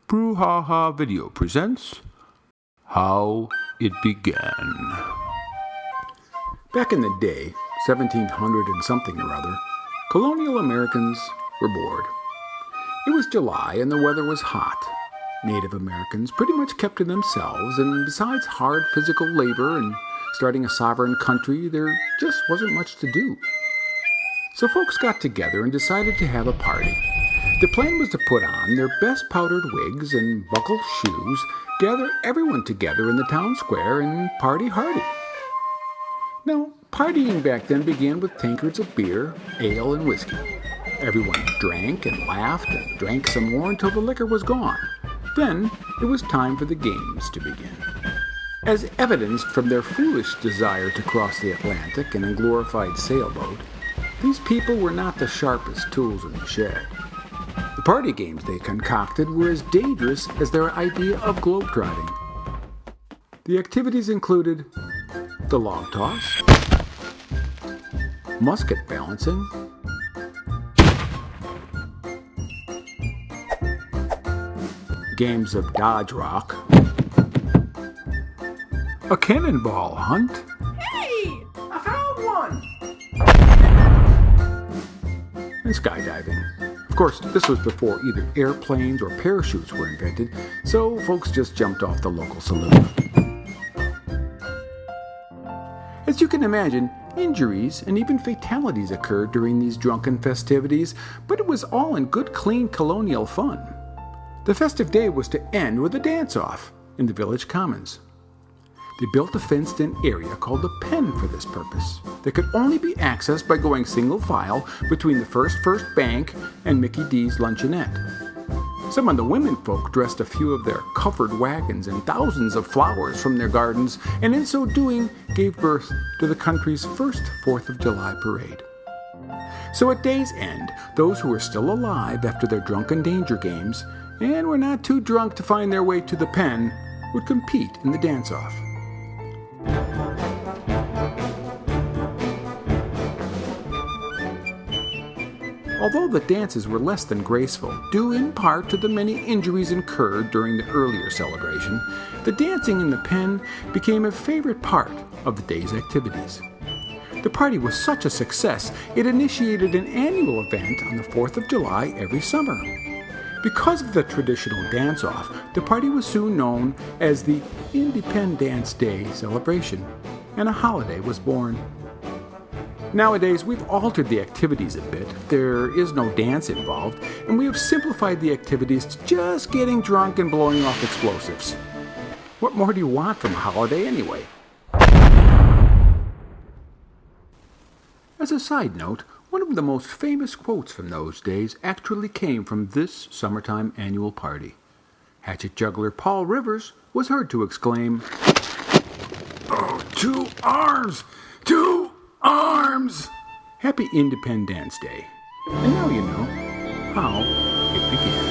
Brouhaha Video presents How It Began. Back in the day, 1700 and something or other, colonial Americans were bored. It was July and the weather was hot. Native Americans pretty much kept to themselves, and besides hard physical labor and starting a sovereign country, there just wasn't much to do. So folks got together and decided to have a party. The plan was to put on their best powdered wigs and buckled shoes, gather everyone together in the town square, and party hardy. Now, partying back then began with tankards of beer, ale, and whiskey. Everyone drank and laughed and drank some more until the liquor was gone. Then it was time for the games to begin. As evidenced from their foolish desire to cross the Atlantic in a glorified sailboat, these people were not the sharpest tools in the shed. The party games they concocted were as dangerous as their idea of globetrotting. The activities included the log toss, musket balancing, games of dodge rock, a cannonball hunt, Hey! I found one! and skydiving. Of course, this was before either airplanes or parachutes were invented, so folks just jumped off the local saloon. As you can imagine, injuries and even fatalities occurred during these drunken festivities, but it was all in good, clean colonial fun. The festive day was to end with a dance-off in the village commons. They built a fenced-in area called the pen for this purpose that could only be accessed by going single file between the First Bank and Mickey D's Luncheonette. Some of the women folk dressed a few of their covered wagons in thousands of flowers from their gardens, and in so doing gave birth to the country's first 4th of July parade. So at day's end, those who were still alive after their drunken danger games and were not too drunk to find their way to the pen would compete in the dance-off. Although the dances were less than graceful, due in part to the many injuries incurred during the earlier celebration, the dancing in the pen became a favorite part of the day's activities. The party was such a success, it initiated an annual event on the 4th of July every summer. Because of the traditional dance-off, the party was soon known as the Independence Day celebration, and a holiday was born. Nowadays, we've altered the activities a bit. There is no dance involved, and we have simplified the activities to just getting drunk and blowing off explosives. What more do you want from a holiday anyway? As a side note, one of the most famous quotes from those days actually came from this summertime annual party. Hatchet juggler Paul Rivers was heard to exclaim, "Oh, 2 arms! 2 arms!" Happy Independence Day. And now you know how it began.